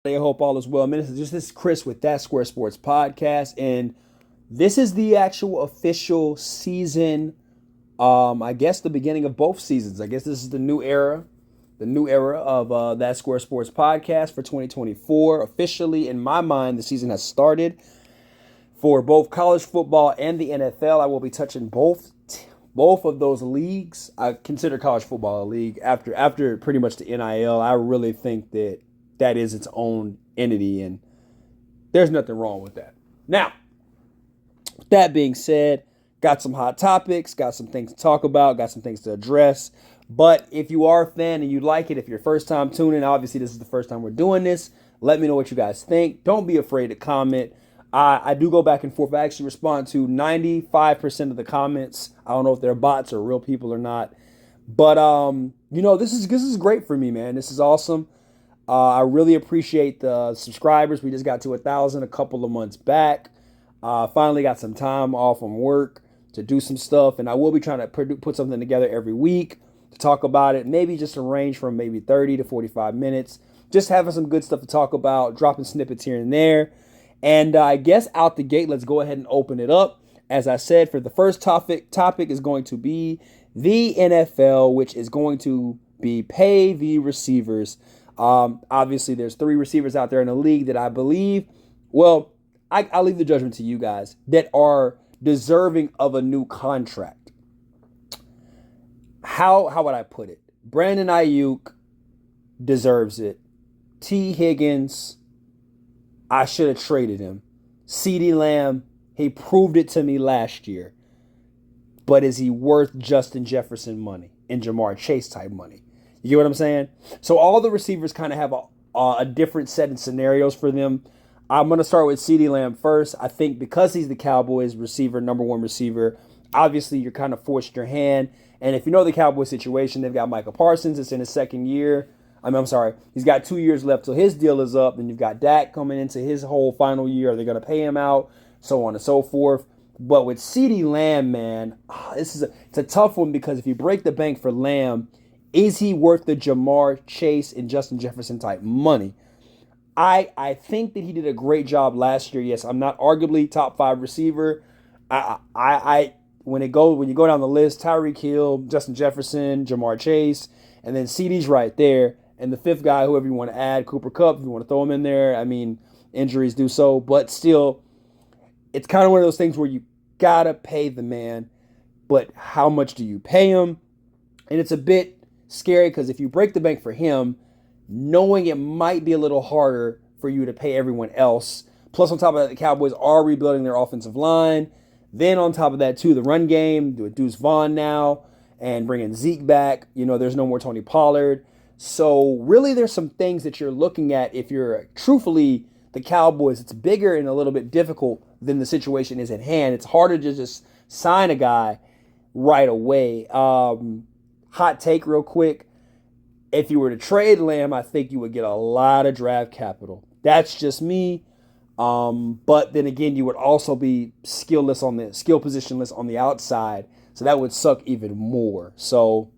I hope all is well. Man, this is Chris with That Square Sports Podcast, and this is the actual official season. I guess the beginning of both seasons. I guess this is the new era of That Square Sports Podcast for 2024. Officially, in my mind, the season has started for both college football and the NFL. I will be touching both of those leagues. I consider college football a league after pretty much the NIL. I really think that is its own entity, and there's nothing wrong with that. Now, with that being said, got some hot topics, got some things to talk about, got some things to address. But if you are a fan and you like it, if you're first time tuning, obviously this is the first time we're doing this. Let me know what you guys think. Don't be afraid to comment. I do go back and forth. I actually respond to 95% of the comments. I don't know if they're bots or real people or not. But this is great for me, man. This is awesome. I really appreciate the subscribers. We just got to 1,000 a couple of months back. Finally got some time off from work to do some stuff, and I will be trying to put something together every week to talk about it. Maybe just a range from maybe 30 to 45 minutes. Just having some good stuff to talk about, dropping snippets here and there. And I guess out the gate, let's go ahead and open it up. As I said, for the first topic is going to be the NFL, which is going to be pay the receivers. Obviously, there's 3 receivers out there in the league that I believe, well, I'll leave the judgment to you guys, that are deserving of a new contract. How would I put it? Brandon Ayuk deserves it. T. Higgins, I should have traded him. CeeDee Lamb, he proved it to me last year. But is he worth Justin Jefferson money and Jamar Chase type money? You get what I'm saying? So all the receivers kind of have a different set of scenarios for them. I'm going to start with CeeDee Lamb first. I think because he's the Cowboys receiver, number one receiver, obviously you're kind of forced your hand. And if you know the Cowboys situation, they've got Michael Parsons. It's in his second year. I'm sorry. He's got 2 years left till his deal is up. And you've got Dak coming into his whole final year. Are they going to pay him out? So on and so forth. But with CeeDee Lamb, man, it's a tough one because if you break the bank for Lamb, is he worth the Jamar Chase and Justin Jefferson type money? I think that he did a great job last year. Yes, I'm not arguably top 5 receiver. When you go down the list, Tyreek Hill, Justin Jefferson, Jamar Chase, and then CeeDee's right there. And the 5th guy, whoever you want to add, Cooper Kupp, if you want to throw him in there. I mean, injuries do so, but still, it's kind of one of those things where you gotta pay the man, but how much do you pay him? And it's a bit scary because if you break the bank for him, knowing it might be a little harder for you to pay everyone else. Plus, on top of that, the Cowboys are rebuilding their offensive line. Then on top of that, too, the run game, with Deuce Vaughn now, and bringing Zeke back. There's no more Tony Pollard. So really, there's some things that you're looking at if you're truthfully the Cowboys. It's bigger and a little bit difficult than the situation is at hand. It's harder to just sign a guy right away. Hot take real quick. If you were to trade Lamb, I think you would get a lot of draft capital. That's just me. But then again, you would also be skill positionless on the outside. So that would suck even more. So,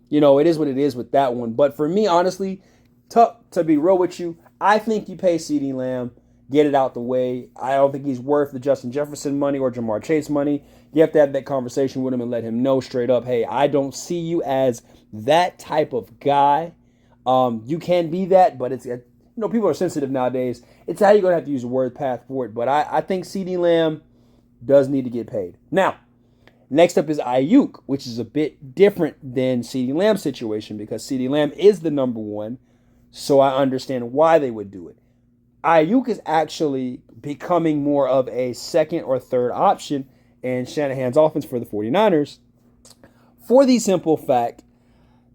it is what it is with that one. But for me, honestly, to be real with you, I think you pay CeeDee Lamb, get it out the way. I don't think he's worth the Justin Jefferson money or Jamar Chase money. You have to have that conversation with him and let him know straight up, hey, I don't see you as that type of guy. You can be that, but it's people are sensitive nowadays. It's how you're going to have to use the word path for it. But I think CeeDee Lamb does need to get paid. Now, next up is Ayuk, which is a bit different than CeeDee Lamb's situation because CeeDee Lamb is the number one. So I understand why they would do it. Ayuk is actually becoming more of a second or third option in Shanahan's offense for the 49ers for the simple fact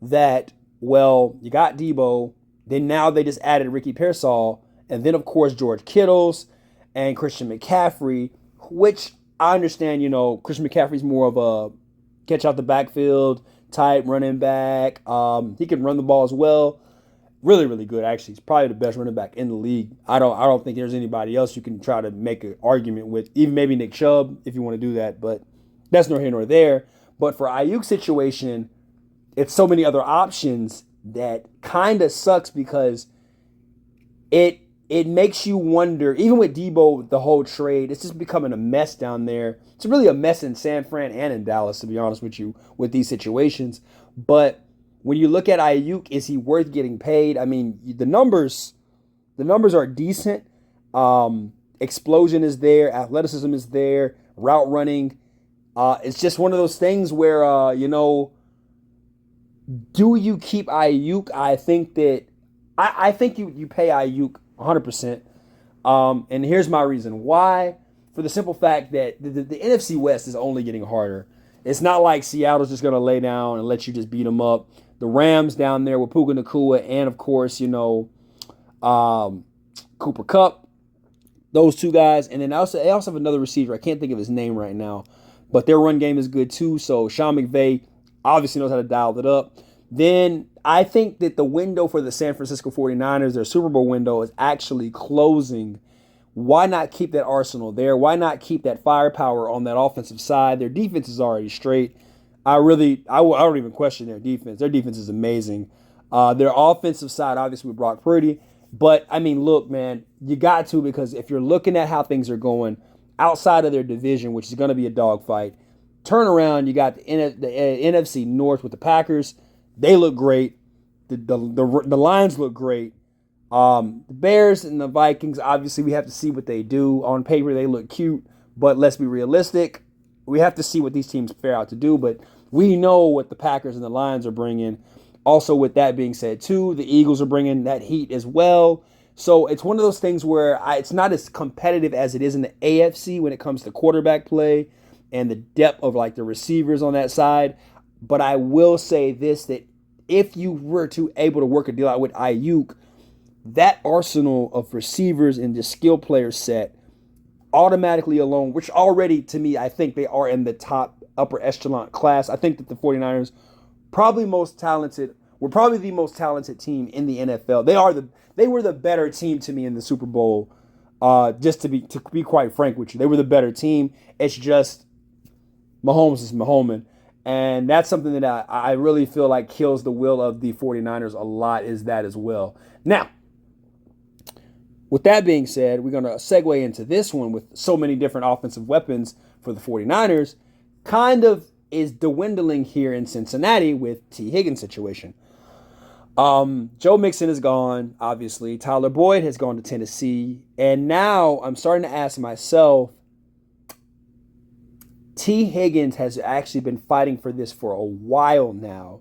that, well, you got Debo, then now they just added Ricky Pearsall, and then, of course, George Kittles and Christian McCaffrey, which I understand, Christian McCaffrey's more of a catch out the backfield type running back. He can run the ball as well. Really, really good, actually. He's probably the best running back in the league. I don't think there's anybody else you can try to make an argument with. Even maybe Nick Chubb, if you want to do that. But that's nor here nor there. But for Ayuk's situation, it's so many other options that kind of sucks because it it makes you wonder, even with Debo, the whole trade, it's just becoming a mess down there. It's really a mess in San Fran and in Dallas, to be honest with you, with these situations. But when you look at Ayuk, is he worth getting paid? I mean, the numbers are decent. Explosion is there, athleticism is there, route running. It's just one of those things where do you keep Ayuk? I think that I think you pay Ayuk 100%. And here's my reason why. For the simple fact that the NFC West is only getting harder. It's not like Seattle's just going to lay down and let you just beat them up. The Rams down there with Puka Nacua and, of course, Cooper Kupp, those two guys. And then they also have another receiver. I can't think of his name right now. But their run game is good too. So Sean McVay obviously knows how to dial it up. Then I think that the window for the San Francisco 49ers, their Super Bowl window, is actually closing. Why not keep that arsenal there? Why not keep that firepower on that offensive side? Their defense is already straight. I don't even question their defense. Their defense is amazing. Their offensive side, obviously, with Brock Purdy. But, I mean, look, man, you got to, because if you're looking at how things are going outside of their division, which is going to be a dogfight, turn around, you got the NFC North with the Packers. They look great. The Lions look great. The Bears and the Vikings, obviously, we have to see what they do. On paper, they look cute, but let's be realistic. We have to see what these teams fare out to do, but we know what the Packers and the Lions are bringing. Also, with that being said, too, the Eagles are bringing that heat as well. So it's one of those things where it's not as competitive as it is in the AFC when it comes to quarterback play and the depth of like the receivers on that side. But I will say this, that if you were to able to work a deal out with Ayuk, that arsenal of receivers and the skill player set automatically alone, which already to me, I think they are in the top upper echelon class. I think that the 49ers were probably the most talented team in the NFL. They were the better team to me in the Super Bowl. Just to be quite frank with you, they were the better team. It's just Mahomes is Mahomes. And that's something that I really feel like kills the will of the 49ers a lot, is that as well. Now, with that being said, we're going to segue into this one with so many different offensive weapons for the 49ers. Kind of is dwindling here in Cincinnati with T. Higgins situation. Joe Mixon is gone, obviously. Tyler Boyd has gone to Tennessee. And now I'm starting to ask myself, T. Higgins has actually been fighting for this for a while now.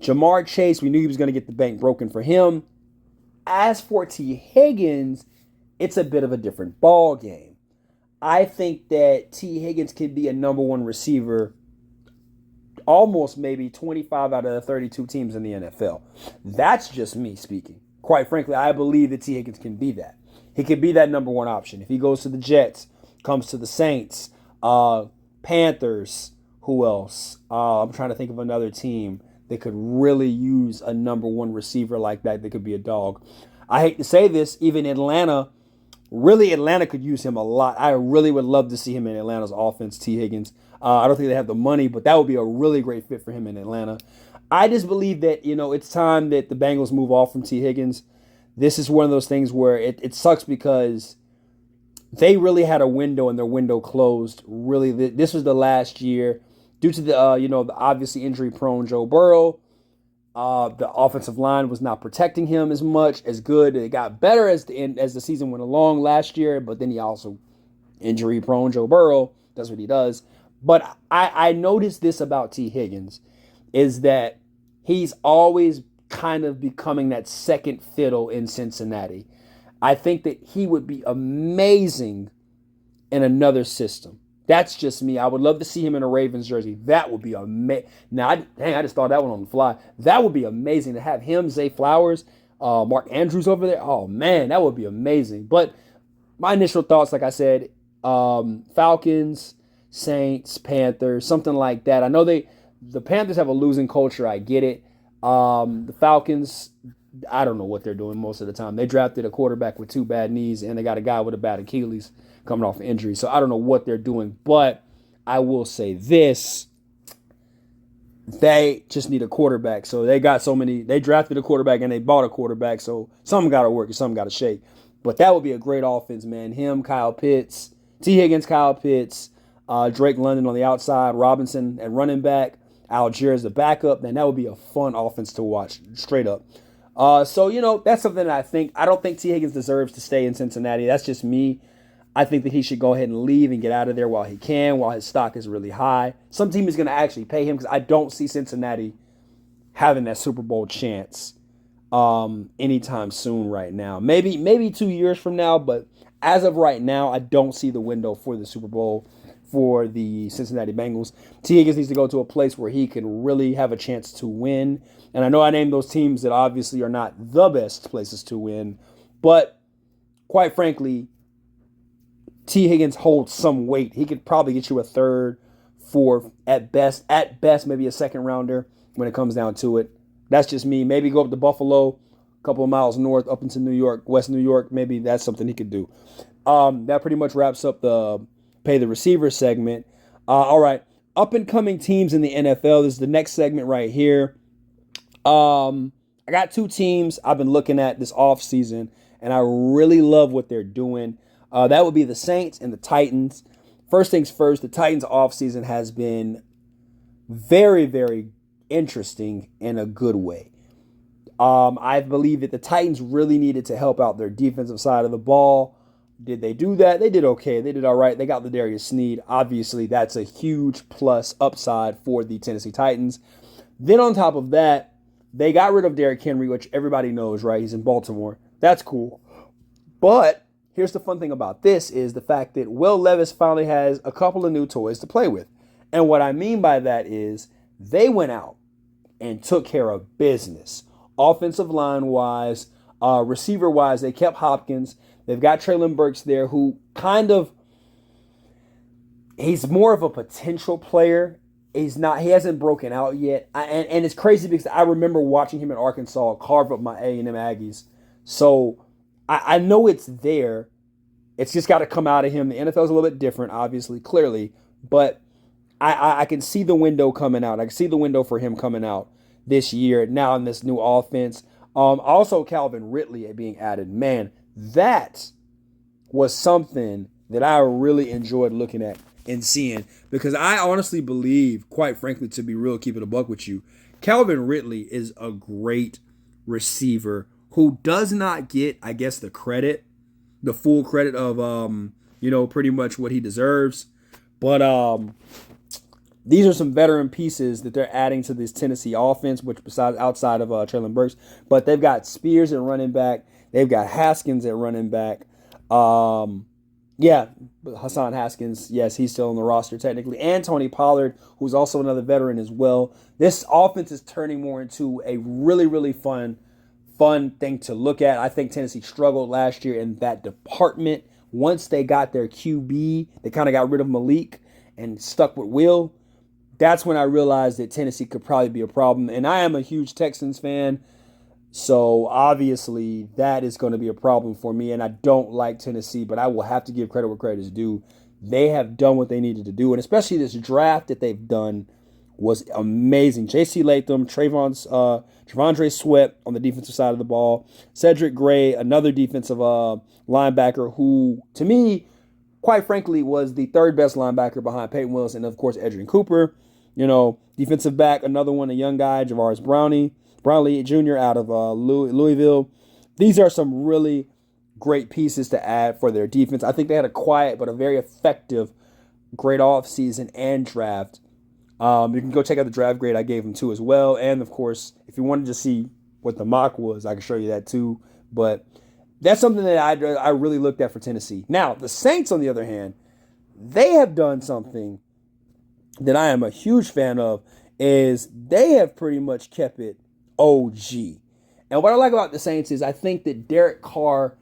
Jamar Chase, we knew he was going to get the bank broken for him. As for T. Higgins, it's a bit of a different ball game. I think that T. Higgins can be a number one receiver almost maybe 25 out of the 32 teams in the NFL. That's just me speaking. Quite frankly, I believe that T. Higgins can be that. He could be that number one option. If he goes to the Jets, comes to the Saints, Panthers, who else? I'm trying to think of another team that could really use a number one receiver like that could be a dog. I hate to say this, even Atlanta could use him a lot. I really would love to see him in Atlanta's offense, T. Higgins. I don't think they have the money, but that would be a really great fit for him in Atlanta. I just believe that, it's time that the Bengals move off from T. Higgins. This is one of those things where it sucks because they really had a window and their window closed. Really, this was the last year due to the obviously injury-prone Joe Burrow. The offensive line was not protecting him as much, as good. It got better as the season went along last year, but then he also injury-prone Joe Burrow. That's what he does. But I noticed this about T. Higgins, is that he's always kind of becoming that second fiddle in Cincinnati. I think that he would be amazing in another system. That's just me. I would love to see him in a Ravens jersey. That would be amazing. Now, I just thought that one on the fly. That would be amazing to have him, Zay Flowers, Mark Andrews over there. Oh, man, that would be amazing. But my initial thoughts, like I said, Falcons, Saints, Panthers, something like that. I know the Panthers have a losing culture. I get it. The Falcons, I don't know what they're doing most of the time. They drafted a quarterback with 2 bad knees, and they got a guy with a bad Achilles coming off injury. So I don't know what they're doing, but I will say this. They just need a quarterback. So they drafted a quarterback and they bought a quarterback. So something got to work and something got to shake. But that would be a great offense, man. Him, Kyle Pitts, T. Higgins, Kyle Pitts, Drake London on the outside, Robinson at running back, Algier as the backup. Man, that would be a fun offense to watch, straight up. So, that's something that I don't think T. Higgins deserves to stay in Cincinnati. That's just me. I think that he should go ahead and leave and get out of there while he can, while his stock is really high. Some team is going to actually pay him because I don't see Cincinnati having that Super Bowl chance anytime soon right now. Maybe 2 years from now, but as of right now, I don't see the window for the Super Bowl for the Cincinnati Bengals. T. Higgins needs to go to a place where he can really have a chance to win. And I know I named those teams that obviously are not the best places to win, but quite frankly, T. Higgins holds some weight. He could probably get you a third, fourth, at best, maybe a second rounder when it comes down to it. That's just me. Maybe go up to Buffalo, a couple of miles north, up into New York, West New York. Maybe that's something he could do. That pretty much wraps up the Pay the Receiver segment. All right. Up and coming teams in the NFL. This is the next segment right here. I got 2 teams I've been looking at this offseason, and I really love what they're doing. That would be the Saints and the Titans. First things first, the Titans offseason has been very, very interesting in a good way. I believe that the Titans really needed to help out their defensive side of the ball. Did they do that? They did okay. They did all right. They got the Darius Sneed. Obviously, that's a huge plus upside for the Tennessee Titans. Then on top of that, they got rid of Derrick Henry, which everybody knows, right? He's in Baltimore. That's cool. But here's the fun thing about this is the fact that Will Levis finally has a couple of new toys to play with. And what I mean by that is they went out and took care of business. Offensive line-wise, receiver-wise, they kept Hopkins. They've got Treylon Burks there who he's more of a potential player. He hasn't broken out yet. And it's crazy because I remember watching him in Arkansas carve up my A&M Aggies. So I know it's there. It's just got to come out of him. The NFL is a little bit different, obviously, clearly. But I can see the window coming out. I can see the window for him coming out this year, now in this new offense. Also, Calvin Ridley being added. Man, that was something that I really enjoyed looking at and seeing. Because I honestly believe, quite frankly, to be real, keep it a buck with you, Calvin Ridley is a great receiver who does not get, I guess, the full credit of, pretty much what he deserves. But these are some veteran pieces that they're adding to this Tennessee offense, which outside of Treylon Burks. But they've got Spears at running back. They've got Haskins at running back. Hassan Haskins, yes, he's still on the roster technically. And Tony Pollard, who's also another veteran as well. This offense is turning more into a really, really fun thing to look at. I think Tennessee struggled last year in that department. Once they got their QB, they kind of got rid of Malik and stuck with Will. That's when I realized that Tennessee could probably be a problem. And I am a huge Texans fan, so obviously that is going to be a problem for me. And I don't like Tennessee, but I will have to give credit where credit is due. They have done what they needed to do, and especially this draft that they've done was amazing. J.C. Latham, Trevondre Sweat on the defensive side of the ball, Cedric Gray, another defensive linebacker who, to me, quite frankly, was the third best linebacker behind Peyton Willis and, of course, Edgerrin Cooper. Defensive back, another one, a young guy, Javaris Brownlee Jr. out of Louisville. These are some really great pieces to add for their defense. I think they had a quiet but a very effective, great offseason and draft. You can go check out the draft grade I gave them too as well. And, of course, if you wanted to see what the mock was, I can show you that too. But that's something that I really looked at for Tennessee. Now, the Saints, on the other hand, they have done something that I am a huge fan of, is they have pretty much kept it OG. And what I like about the Saints is I think that Derek Carr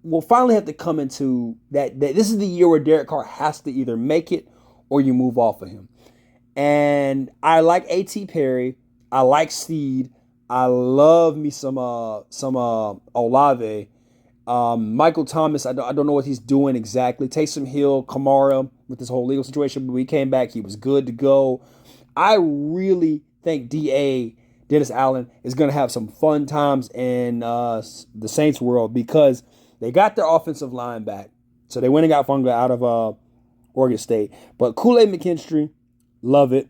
will finally have to come into that this is the year where Derek Carr has to either make it or you move off of him. And I like A.T. Perry. I like Steed. I love me some Olave. Michael Thomas, I don't know what he's doing exactly. Taysom Hill, Kamara with this whole legal situation, but when he came back, he was good to go. I really think Dennis Allen is going to have some fun times in the Saints world because they got their offensive line back. So they went and got Funga out of Oregon State. But Kool-Aid McKinstry, love it.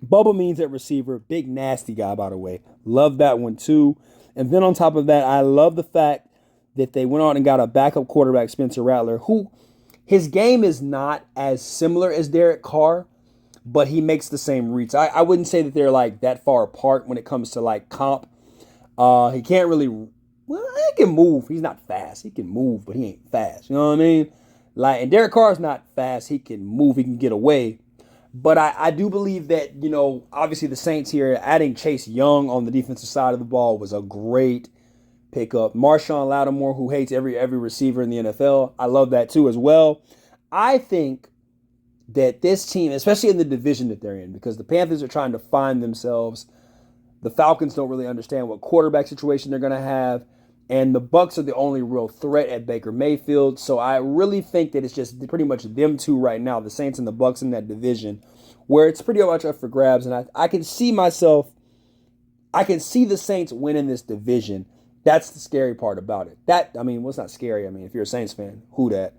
Bubba Means at receiver, big nasty guy, by the way. Love that one too. And then on top of that, I love the fact that they went on and got a backup quarterback, Spencer Rattler, who his game is not as similar as Derek Carr, but he makes the same reads. I wouldn't say that they're like that far apart when it comes to like comp. He can't really, well, he can move. He's not fast. He can move, but he ain't fast. You know what I mean? Like, and Derek Carr's not fast. He can move. He can get away. But I do believe that, you know, obviously the Saints here, adding Chase Young on the defensive side of the ball was a great pickup. Marshawn Lattimore, who hates every receiver in the NFL. I love that too as well. I think that this team, especially in the division that they're in, because the Panthers are trying to find themselves. The Falcons don't really understand what quarterback situation they're going to have. And the Bucs are the only real threat at Baker Mayfield. So I really think that it's just pretty much them two right now, the Saints and the Bucs in that division, where it's pretty much up for grabs. And I can see the Saints winning this division. That's the scary part about it. It's not scary. I mean, if you're a Saints fan, who dat?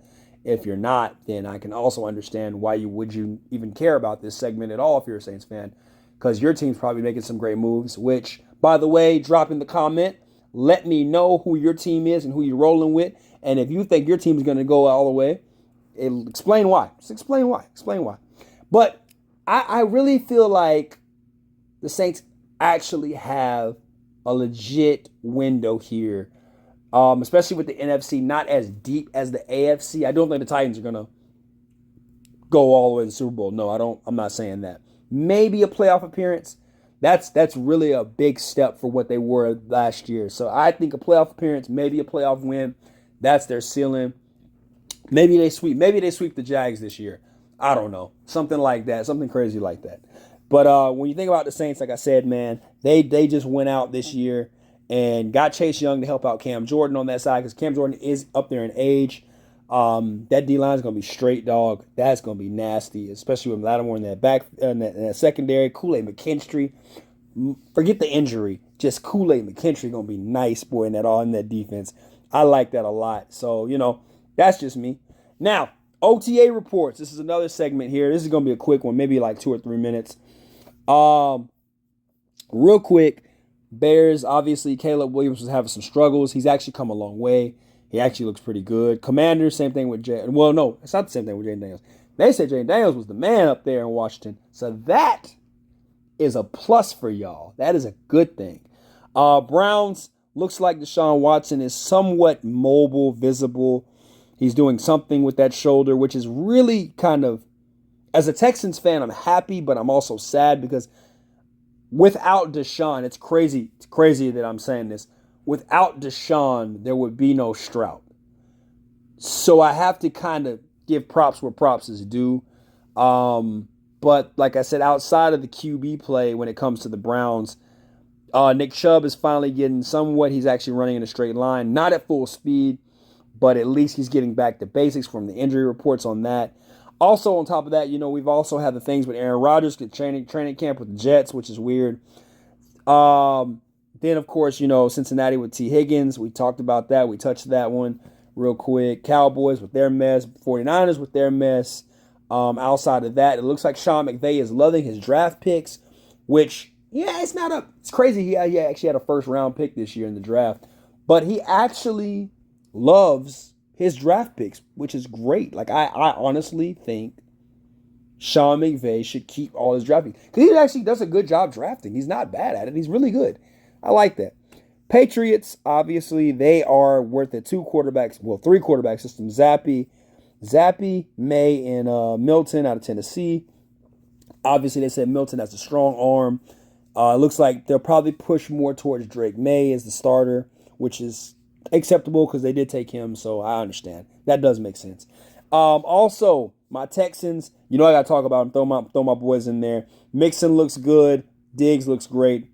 If you're not, then I can also understand why would you even care about this segment at all if you're a Saints fan, because your team's probably making some great moves, which, by the way, drop in the comment. Let me know who your team is and who you're rolling with. And if you think your team is going to go all the way, explain why. Just explain why. Explain why. But I really feel like the Saints actually have a legit window here, especially with the NFC not as deep as the AFC. I don't think the Titans are going to go all the way to the Super Bowl. No, I'm not saying that. Maybe a playoff appearance. That's really a big step for what they were last year. So I think a playoff appearance, maybe a playoff win, that's their ceiling. Maybe they sweep the Jags this year. I don't know. Something like that. Something crazy like that. But when you think about the Saints, like I said, man, they just went out this year and got Chase Young to help out Cam Jordan on that side, because Cam Jordan is up there in age. That D-line is going to be straight dog. That's going to be nasty, especially with Lattimore in that secondary. Kool-Aid McKinstry. Forget the injury. Just Kool-Aid McKinstry going to be nice, boy, in that defense. I like that a lot. So, that's just me. Now, OTA reports. This is another segment here. This is going to be a quick one, maybe like 2 or 3 minutes. Real quick, Bears, obviously, Caleb Williams was having some struggles. He's actually come a long way. He actually looks pretty good. Commanders, same thing with Jay. Well, no, it's not the same thing with Jayden Daniels. They said Jayden Daniels was the man up there in Washington. So that is a plus for y'all. That is a good thing. Browns, looks like Deshaun Watson is somewhat mobile, visible. He's doing something with that shoulder, which is really kind of, as a Texans fan, I'm happy, but I'm also sad because without Deshaun, it's crazy that I'm saying this. Without Deshaun, there would be no Stroud. So I have to kind of give props where props is due. But like I said, outside of the QB play when it comes to the Browns, Nick Chubb is finally getting somewhat. He's actually running in a straight line. Not at full speed, but at least he's getting back to basics from the injury reports on that. Also, on top of that, we've also had the things with Aaron Rodgers get training camp with the Jets, which is weird. Then, of course, Cincinnati with T. Higgins. We talked about that. We touched that one real quick. Cowboys with their mess. 49ers with their mess. Outside of that, it looks like Sean McVay is loving his draft picks, which, it's crazy. He actually had a first-round pick this year in the draft. But he actually loves his draft picks, which is great. Like, I honestly think Sean McVay should keep all his draft picks, because he actually does a good job drafting. He's not bad at it. He's really good. I like that. Patriots, obviously, they are worth it. 3 quarterback system. Zappy, May, and Milton out of Tennessee. Obviously, they said Milton has a strong arm. It looks like they'll probably push more towards Drake May as the starter, which is acceptable because they did take him, so I understand. That does make sense. Also, my Texans, I got to talk about them. Throw my boys in there. Mixon looks good. Diggs looks great.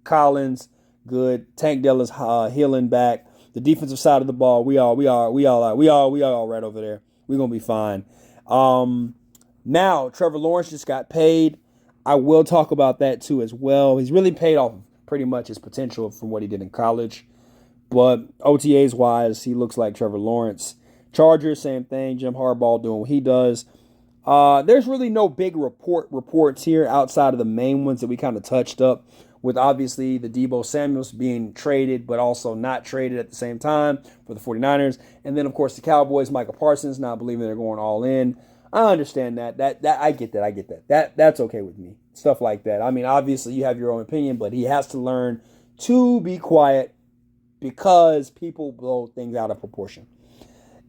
Collins, good. Tank Dell is healing back. The defensive side of the ball, we all right over there. We're gonna be fine. Now Trevor Lawrence just got paid. I will talk about that too as well. He's really paid off pretty much his potential from what he did in college. But OTAs wise, he looks like Trevor Lawrence. Chargers, same thing. Jim Harbaugh doing what he does. There's really no big reports here outside of the main ones that we kind of touched up, with obviously the Deebo Samuels being traded but also not traded at the same time for the 49ers. And then, of course, the Cowboys, Michael Parsons, not believing they're going all in. I understand that. That I get that. I get that. That's okay with me. Stuff like that. I mean, obviously you have your own opinion, but he has to learn to be quiet because people blow things out of proportion.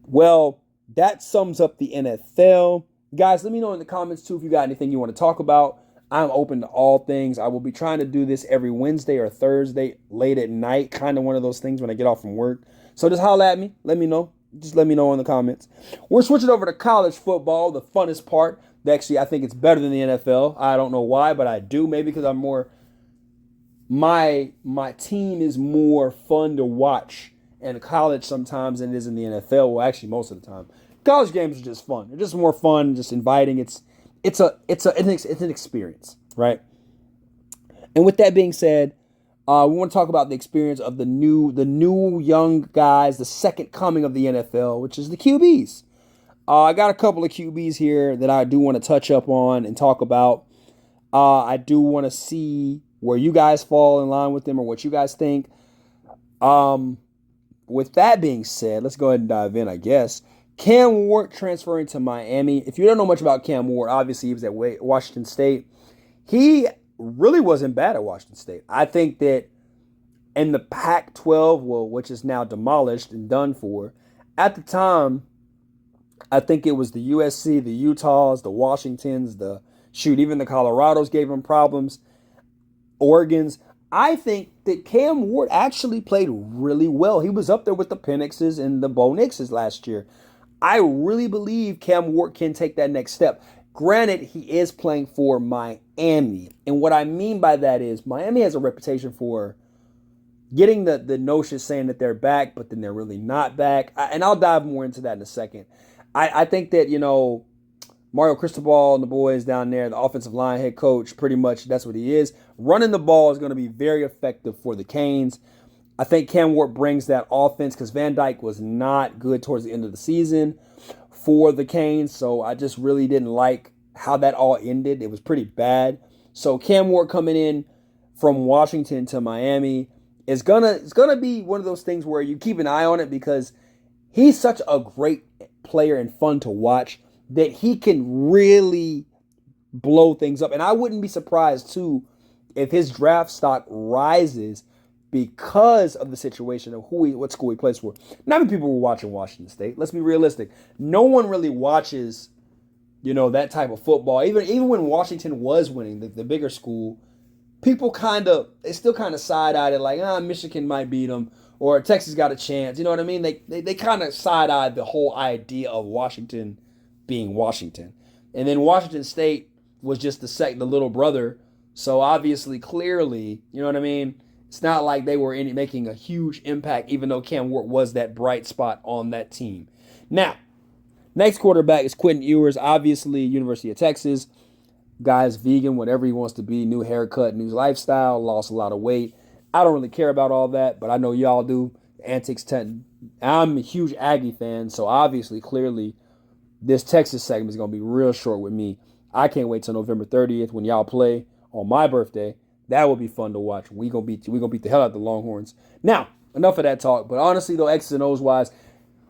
Well, that sums up the NFL. Guys, let me know in the comments too if you got anything you want to talk about. I'm open to all things. I will be trying to do this every Wednesday or Thursday late at night, kind of one of those things when I get off from work. So just holler at me. Let me know. Just let me know in the comments. We're switching over to college football, the funnest part. Actually, I think it's better than the NFL. I don't know why, but I do. Maybe because I'm more my team is more fun to watch in college sometimes than it is in the NFL. Well, actually, most of the time. College games are just fun. They're just more fun, just inviting. It's an experience, right? And with that being said, we want to talk about the experience of the new young guys, the second coming of the NFL, which is the QBs. I got a couple of QBs here that I do want to touch up on and talk about. I do want to see where you guys fall in line with them or what you guys think. With that being said, let's go ahead and dive in, I guess. Cam Ward transferring to Miami. If you don't know much about Cam Ward, obviously he was at Washington State. He really wasn't bad at Washington State. I think that in the Pac-12, which is now demolished and done for, at the time, I think it was the USC, the Utahs, the Washingtons, even the Colorados gave him problems. Oregons. I think that Cam Ward actually played really well. He was up there with the Penixes and the Bo Nixes last year. I really believe Cam Ward can take that next step. Granted, he is playing for Miami. And what I mean by that is Miami has a reputation for getting the notion saying that they're back, but then they're really not back. And I'll dive more into that in a second. I think that, Mario Cristobal and the boys down there, the offensive line head coach, pretty much that's what he is. Running the ball is going to be very effective for the Canes. I think Cam Ward brings that offense because Van Dyke was not good towards the end of the season for the Canes. So I just really didn't like how that all ended. It was pretty bad. So Cam Ward coming in from Washington to Miami is gonna be one of those things where you keep an eye on it because he's such a great player and fun to watch that he can really blow things up. And I wouldn't be surprised, too, if his draft stock rises because of the situation of what school he plays for. Not many people were watching Washington State. Let's be realistic. No one really watches, that type of football. Even when Washington was winning, the bigger school, people they still kind of side-eyed it like, Michigan might beat them or Texas got a chance. You know what I mean? They kind of side-eyed the whole idea of Washington being Washington. And then Washington State was just the little brother. So obviously, clearly, you know what I mean? It's not like they were making a huge impact, even though Cam Ward was that bright spot on that team. Now, next quarterback is Quentin Ewers, obviously University of Texas. Guy's vegan, whatever he wants to be, new haircut, new lifestyle, lost a lot of weight. I don't really care about all that, but I know y'all do. Antics 10. I'm a huge Aggie fan, so obviously, clearly, this Texas segment is going to be real short with me. I can't wait till November 30th when y'all play on my birthday. That will be fun to watch. We're gonna beat the hell out of the Longhorns. Now, enough of that talk. But honestly, though, X's and O's wise,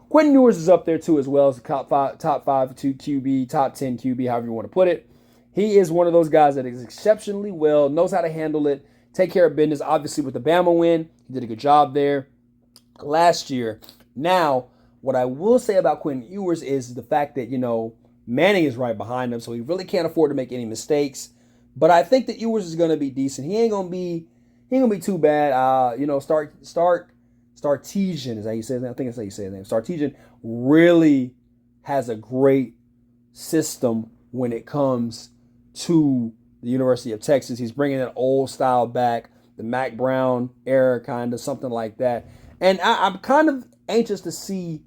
Quentin Ewers is up there too as well as the top five to QB, top 10 QB, however you want to put it. He is one of those guys that is exceptionally well, knows how to handle it, take care of business. Obviously, with the Bama win, he did a good job there last year. Now, what I will say about Quentin Ewers is the fact that, Manning is right behind him, so he really can't afford to make any mistakes. But I think that Ewers is going to be decent. He ain't gonna be too bad. Sarkisian is how you say his name. I think that's how you say his name. Sarkisian really has a great system when it comes to the University of Texas. He's bringing that old style back, the Mac Brown era, kind of something like that. And I'm kind of anxious to see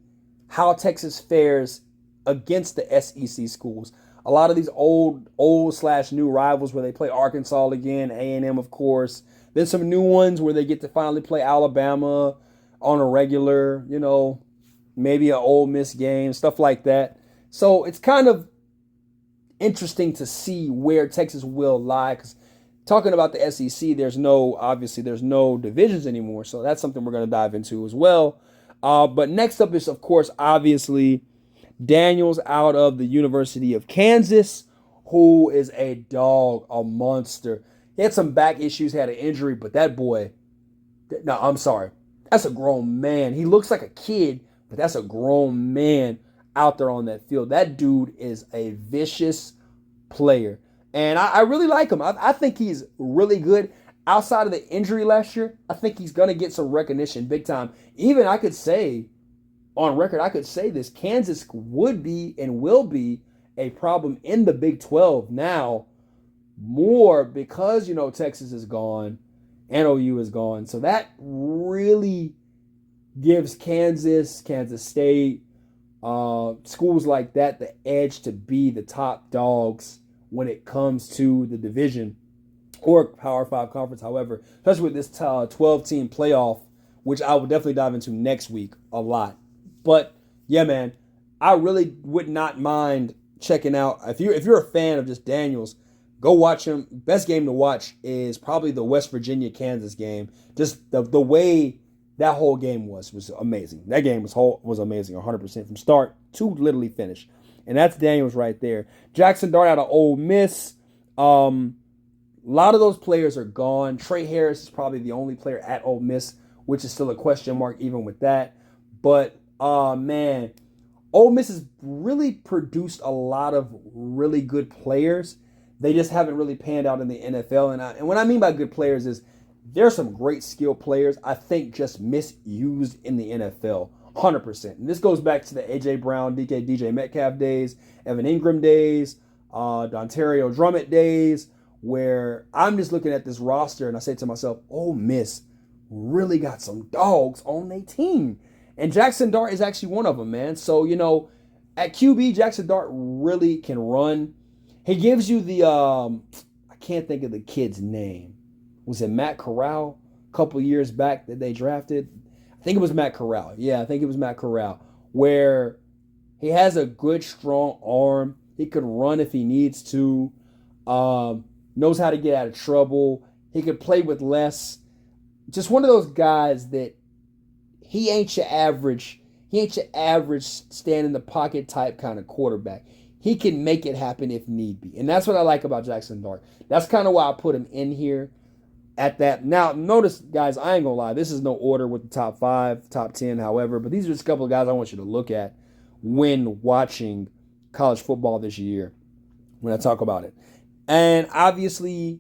how Texas fares against the SEC schools. a lot of these old slash new rivals where they play Arkansas again, A&M, of course. Then some new ones where they get to finally play Alabama on a regular, maybe an Ole Miss game, stuff like that. So it's kind of interesting to see where Texas will lie, because talking about the SEC, there's no divisions anymore. So that's something we're going to dive into as well. But next up is, of course, obviously Daniels out of the University of Kansas, who is a dog, a monster. He had some back issues, had an injury, but that boy, no, I'm sorry. That's a grown man. He looks like a kid, but that's a grown man out there on that field. That dude is a vicious player. And I really like him. I think he's really good. Outside of the injury last year, I think he's going to get some recognition big time. Even I could say, on record, I could say this, Kansas would be and will be a problem in the Big 12 now, more because, Texas is gone and OU is gone. So that really gives Kansas State, schools like that the edge to be the top dogs when it comes to the division or Power 5 conference, however, especially with this 12-team playoff, which I will definitely dive into next week a lot. But, yeah, man, I really would not mind checking out. If you're a fan of just Daniels, go watch him. Best game to watch is probably the West Virginia-Kansas game. Just the way that whole game was amazing. That game was amazing, 100% from start to literally finish. And that's Daniels right there. Jackson Dart out of Ole Miss. A lot of those players are gone. Trey Harris is probably the only player at Ole Miss, which is still a question mark even with that. But, man, Ole Miss has really produced a lot of really good players. They just haven't really panned out in the NFL. And what I mean by good players is there are some great skill players, I think, just misused in the NFL. 100%. And this goes back to the A.J. Brown, DJ Metcalf days, Evan Ingram days, Dontario Drummond days, where I'm just looking at this roster and I say to myself, Ole Miss really got some dogs on their team. And Jackson Dart is actually one of them, man. So, at QB, Jackson Dart really can run. He gives you the, I can't think of the kid's name. Was it Matt Corral a couple years back that they drafted? I think it was Matt Corral. Yeah, I think it was Matt Corral, where he has a good, strong arm. He could run if he needs to. Knows how to get out of trouble. He could play with less. Just one of those guys that he ain't your average stand in the pocket type kind of quarterback. He can make it happen if need be. And that's what I like about Jackson Dart. That's kind of why I put him in here at that. Now, notice, guys, I ain't going to lie. This is no order with the top 5, top 10, however. But these are just a couple of guys I want you to look at when watching college football this year when I talk about it. And obviously,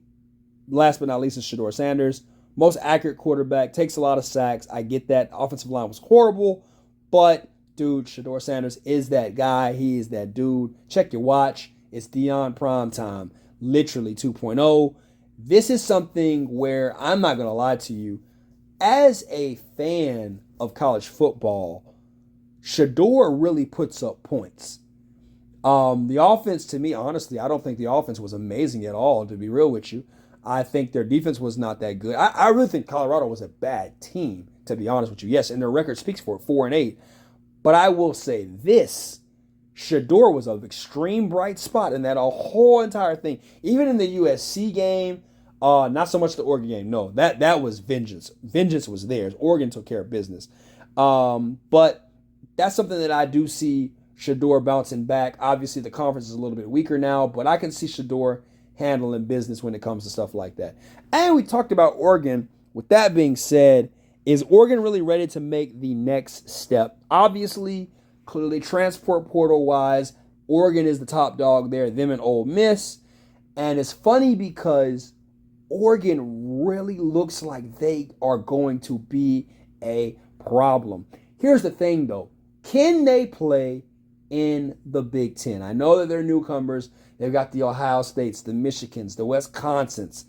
last but not least, is Shedeur Sanders. Most accurate quarterback, takes a lot of sacks. I get that. Offensive line was horrible. But, dude, Shedeur Sanders is that guy. He is that dude. Check your watch. It's Deion Primetime. Literally 2.0. This is something where I'm not going to lie to you. As a fan of college football, Shedeur really puts up points. The offense, to me, honestly, I don't think the offense was amazing at all, to be real with you. I think their defense was not that good. I really think Colorado was a bad team, to be honest with you. Yes, and their record speaks for it, 4-8. But I will say this. Shedeur was an extreme bright spot in that whole entire thing. Even in the USC game, not so much the Oregon game. No, that was vengeance. Vengeance was theirs. Oregon took care of business. But that's something that I do see Shedeur bouncing back. Obviously, the conference is a little bit weaker now, but I can see Shedeur handling business when it comes to stuff like that. And we talked about Oregon. With that being said, is Oregon really ready to make the next step? Obviously, clearly transport portal wise, Oregon is the top dog there, them and Ole Miss. And it's funny because Oregon really looks like they are going to be a problem. Here's the thing though. Can they play in the Big Ten? I know that they're newcomers. They've got the Ohio States, the Michigans, the Wisconsins.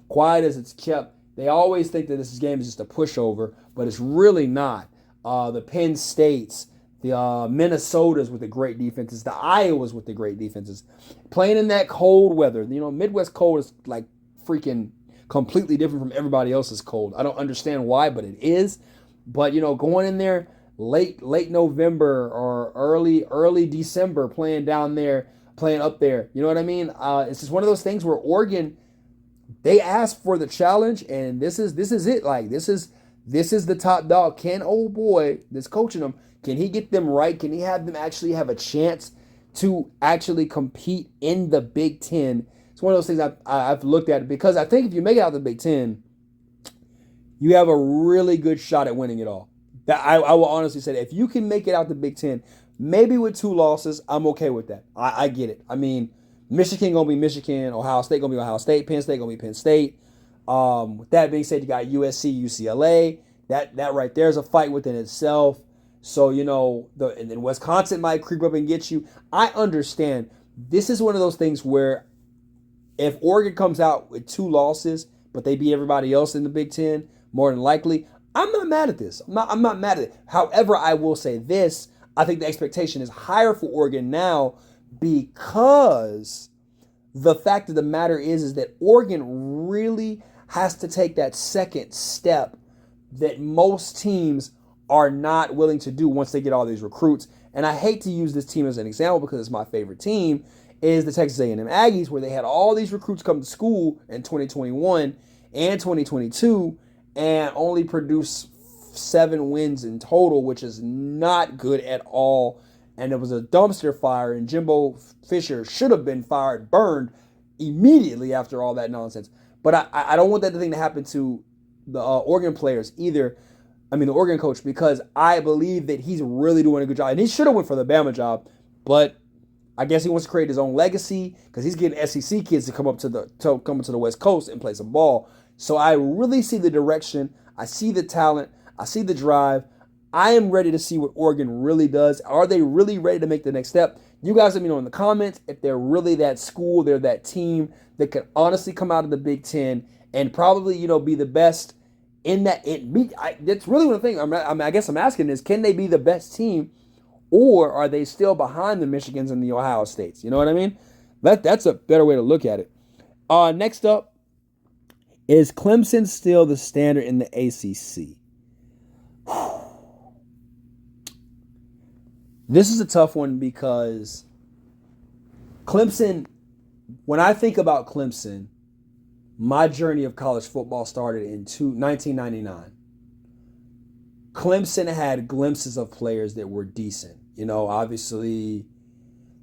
Quiet as it's kept, they always think that this game is just a pushover, but it's really not. The Penn States, the Minnesotas with the great defenses, the Iowas with the great defenses, playing in that cold weather. Midwest cold is like freaking completely different from everybody else's cold. I don't understand why, but it is. But going in there late November or early December, playing down there, playing up there. You know what I mean? It's just one of those things where Oregon, they asked for the challenge, and this is it. Like this is the top dog. Can old boy that's coaching them, can he get them right? Can he have them actually have a chance to actually compete in the Big Ten? It's one of those things I've looked at, because I think if you make it out of the Big Ten, you have a really good shot at winning it all. That I will honestly say that if you can make it out the Big Ten, maybe with 2 losses, I'm okay with that. I get it. I mean, Michigan gonna be Michigan, Ohio State gonna be Ohio State, Penn State gonna be Penn State. With that being said, you got USC, UCLA. That right there is a fight within itself. So and then Wisconsin might creep up and get you. I understand. This is one of those things where if Oregon comes out with 2 losses, but they beat everybody else in the Big Ten, more than likely, I'm not mad at this. I'm not mad at it. However, I will say this. I think the expectation is higher for Oregon now, because the fact of the matter is that Oregon really has to take that second step that most teams are not willing to do once they get all these recruits. And I hate to use this team as an example because it's my favorite team, is the Texas A&M Aggies, where they had all these recruits come to school in 2021 and 2022 and only produce 7 wins in total, which is not good at all. And it was a dumpster fire, and Jimbo Fisher should have been burned immediately after all that nonsense. But I don't want that thing to happen to the Oregon players either. I mean, the Oregon coach, because I believe that he's really doing a good job. And he should have went for the Bama job, but I guess he wants to create his own legacy because he's getting SEC kids to come up to the West Coast and play some ball. So I really see the direction. I see the talent. I see the drive. I am ready to see what Oregon really does. Are they really ready to make the next step? You guys let me know in the comments if they're really that school, they're that team that could honestly come out of the Big Ten and probably, be the best in that. That's really one of the things. I guess I'm asking is, can they be the best team, or are they still behind the Michigans and the Ohio States? You know what I mean? That's a better way to look at it. Next up, is Clemson still the standard in the ACC? This is a tough one because Clemson, when I think about Clemson, my journey of college football started in 1999. Clemson had glimpses of players that were decent. Obviously,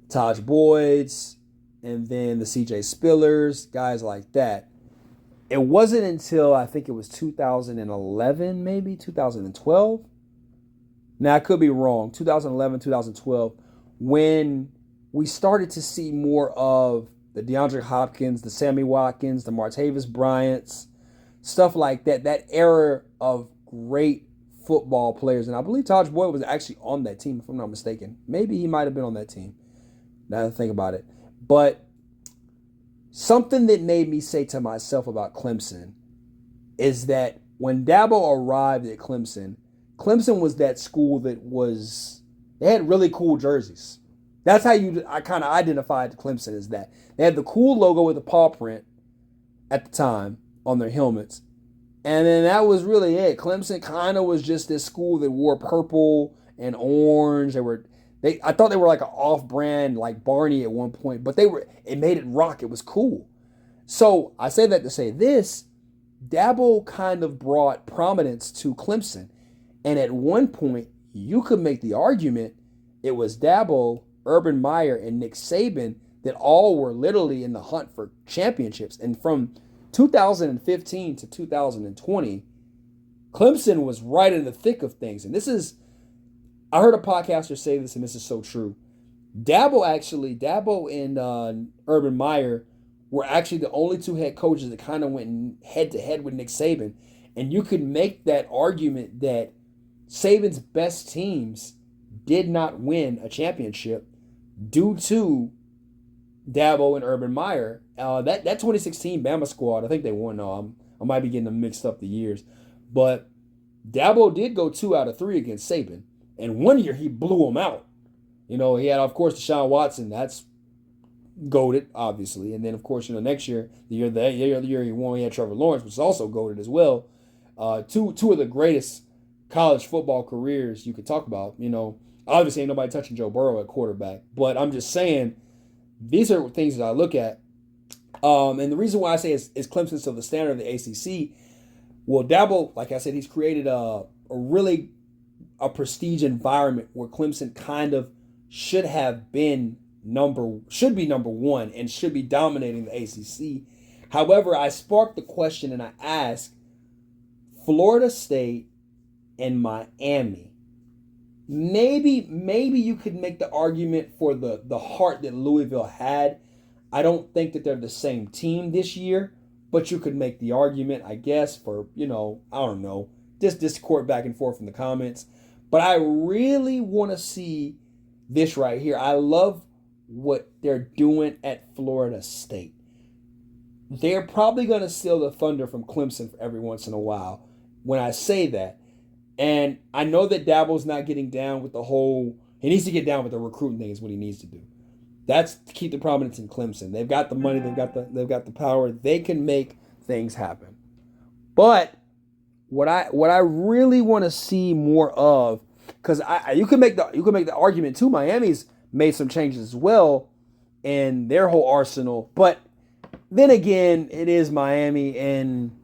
Taj Boyd's, and then the CJ Spillers, guys like that. It wasn't until I think it was 2011, maybe 2012. Now, I could be wrong. 2011, 2012, when we started to see more of the DeAndre Hopkins, the Sammy Watkins, the Martavis Bryants, stuff like that. That era of great football players. And I believe Taj Boyd was actually on that team, if I'm not mistaken. Maybe he might have been on that team, now that I think about it. But something that made me say to myself about Clemson is that when Dabo arrived at Clemson was that school that they had really cool jerseys. That's how I kind of identified Clemson as that. They had the cool logo with the paw print at the time on their helmets. And then that was really it. Clemson kind of was just this school that wore purple and orange. I thought they were like an off-brand like Barney at one point, but it made it rock. It was cool. So I say that to say this, Dabo kind of brought prominence to Clemson. And at one point, you could make the argument it was Dabo, Urban Meyer, and Nick Saban that all were literally in the hunt for championships. And from 2015 to 2020, Clemson was right in the thick of things. And I heard a podcaster say this, and this is so true. Dabo and Urban Meyer were actually the only 2 head coaches that kind of went head to head with Nick Saban. And you could make that argument that Saban's best teams did not win a championship due to Dabo and Urban Meyer. That 2016 Bama squad, I think they won. No, I might be getting them mixed up the years. But Dabo did go 2 out of 3 against Saban. And one year he blew them out. You know, he had, of course, Deshaun Watson. That's goated, obviously. And then, of course, next year, the year he won, he had Trevor Lawrence, which is also goated as well. Two of the greatest college football careers you could talk about. Obviously ain't nobody touching Joe Burrow at quarterback, but I'm just saying these are things that I look at. And the reason why I say is Clemson still the standard of the ACC. Well, Dabo, like I said, he's created a really prestige environment where Clemson kind of should be number one and should be dominating the ACC. However, I sparked the question and I asked Florida State and Miami. Maybe you could make the argument for the heart that Louisville had. I don't think that they're the same team this year, but you could make the argument, I guess, for, I don't know, just discord back and forth in the comments. But I really want to see this right here. I love what they're doing at Florida State. They're probably going to steal the thunder from Clemson every once in a while when I say that. And I know that Dabo's not getting down with the whole, he needs to get down with the recruiting thing is what he needs to do. That's to keep the prominence in Clemson. They've got the money, they've got the power. They can make things happen. But what I really want to see more of, because you can make the argument too. Miami's made some changes as well in their whole arsenal, but then again, it is Miami, and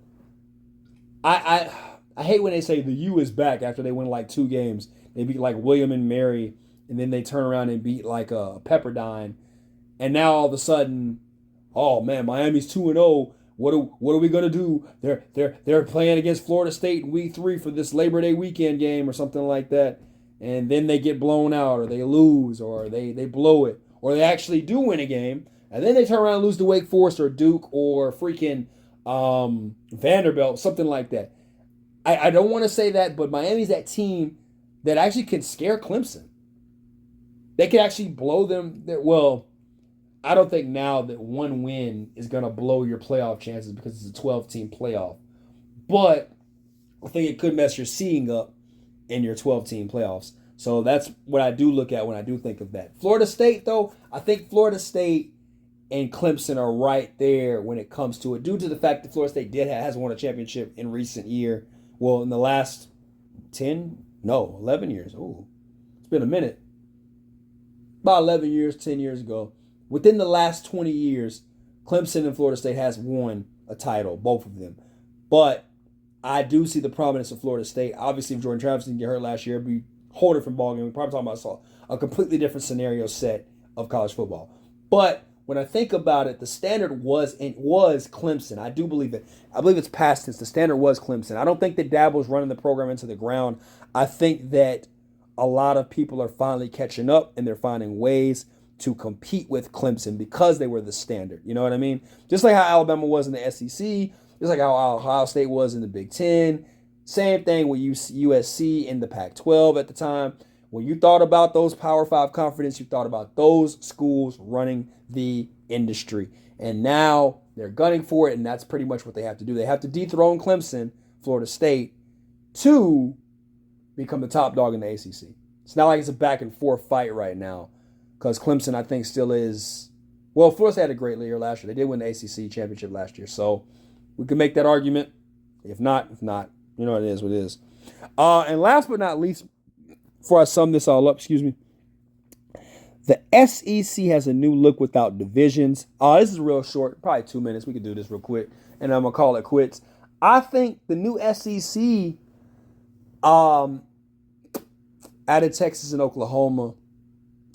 I hate when they say the U is back after they win like 2 games. They beat like William and Mary, and then they turn around and beat like a Pepperdine, and now all of a sudden, oh man, Miami's 2-0. What are we gonna do? They're playing against Florida State in week 3 for this Labor Day weekend game or something like that, and then they get blown out or they lose or they blow it or they actually do win a game, and then they turn around and lose to Wake Forest or Duke or freaking Vanderbilt, something like that. I don't want to say that, but Miami's that team that actually can scare Clemson. They could actually blow them. Well, I don't think now that one win is going to blow your playoff chances because it's a 12-team playoff. But I think it could mess your seeding up in your 12-team playoffs. So that's what I do look at when I do think of that. Florida State, though, I think Florida State and Clemson are right there when it comes to it, due to the fact that Florida State has won a championship in recent year. Well, in the last 11 years. Oh, it's been a minute. About 11 years, 10 years ago. Within the last 20 years, Clemson and Florida State has won a title, both of them. But I do see the prominence of Florida State. Obviously, if Jordan Travis didn't get hurt last year, it'd be a whole different ballgame. We're probably talking about a completely different scenario set of college football. But when I think about it, the standard was Clemson. I do believe it. I believe it's past tense. The standard was Clemson. I don't think that Dabo's running the program into the ground. I think that a lot of people are finally catching up and they're finding ways to compete with Clemson because they were the standard. You know what I mean? Just like how Alabama was in the SEC, just like how Ohio State was in the Big Ten. Same thing with USC in the Pac-12 at the time. When you thought about those Power 5 conferences, you thought about those schools running the industry. And now they're gunning for it, and that's pretty much what they have to do. They have to dethrone Clemson, Florida State, to become the top dog in the ACC. It's not like it's a back and forth fight right now, because Clemson, I think, still is. Well, Florida State had a great year last year. They did win the ACC championship last year, so we can make that argument. If not, you know, it is what it is. And last but not least, before I sum this all up, the SEC has a new look without divisions. This is real short, probably 2 minutes. We could do this real quick, and I'm going to call it quits. I think the new SEC added Texas and Oklahoma.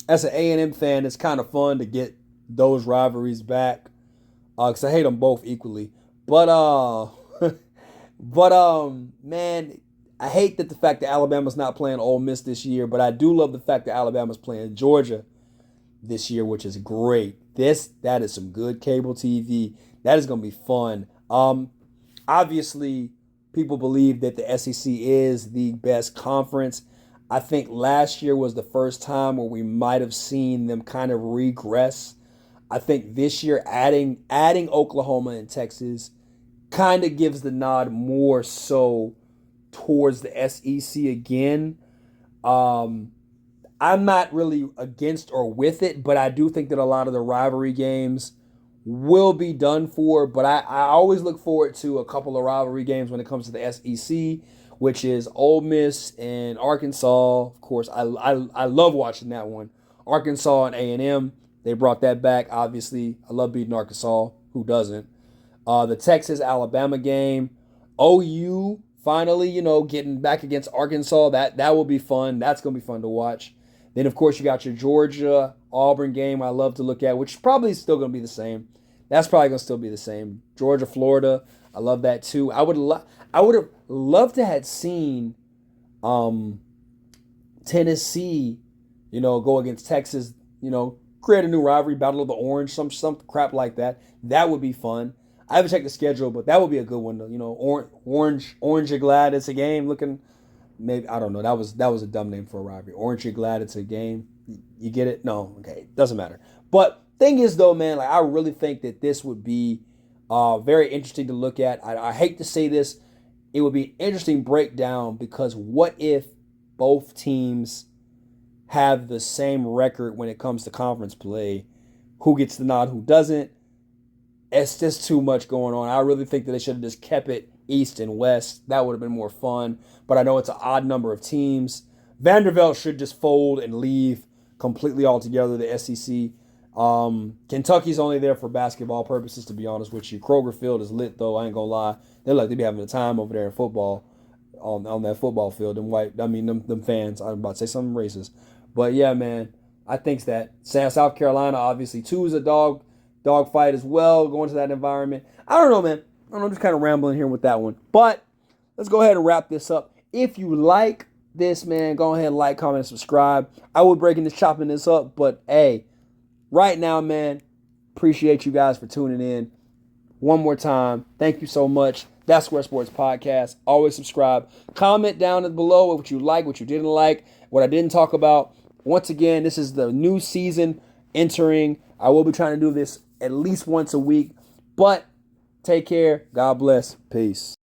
As an A&M fan, it's kind of fun to get those rivalries back because I hate them both equally. But man, I hate that the fact that Alabama's not playing Ole Miss this year, but I do love the fact that Alabama's playing Georgia this year, which is great. That is some good cable TV. That is going to be fun. Obviously, people believe that the SEC is the best conference. I think last year was the first time where we might have seen them kind of regress. I think this year adding Oklahoma and Texas kind of gives the nod more so towards the SEC again. I'm not really against or with it, but I do think that a lot of the rivalry games will be done for. But I always look forward to a couple of rivalry games when it comes to the SEC, which is Ole Miss and Arkansas. Of course, I love watching that one. Arkansas and A&M, they brought that back. Obviously, I love beating Arkansas. Who doesn't? The Texas Alabama game, OU finally, getting back against Arkansas. That will be fun. That's gonna be fun to watch. Then of course you got your Georgia Auburn game. I love to look at, which is probably still gonna be the same. That's probably gonna still be the same. Georgia Florida. I love that too. I would have loved to had seen um, Tennessee, go against Texas. Create a new rivalry, Battle of the Orange, some crap like that. That would be fun. I haven't checked the schedule, but that would be a good one. Orange, you're glad it's a game. Looking, maybe I don't know. That was a dumb name for a rivalry. Orange, you're glad it's a game. You get it? No, okay, doesn't matter. But thing is, though, man, like I really think that this would be very interesting to look at. I hate to say this, it would be an interesting breakdown because what if both teams have the same record when it comes to conference play? Who gets the nod? Who doesn't? It's just too much going on. I really think that they should have just kept it East and West. That would have been more fun. But I know it's an odd number of teams. Vanderbilt should just fold and leave completely altogether, the SEC. Kentucky's only there for basketball purposes, to be honest with you. Kroger Field is lit, though. I ain't going to lie. They look like they be having a time over there in football, on that football field. Them fans. I'm about to say something racist. But, yeah, man, I think that South Carolina, obviously, too, is a dog fight as well, going to that environment. I don't know, man. I'm just kind of rambling here with that one. But let's go ahead and wrap this up. If you like this, man, go ahead and like, comment, and subscribe. I will be chopping this up, but hey, right now, man, appreciate you guys for tuning in. One more time, thank you so much. That's Square Sports Podcast. Always subscribe. Comment down below what you like, what you didn't like, what I didn't talk about. Once again, this is the new season entering. I will be trying to do this at least once a week. But take care. God bless. Peace.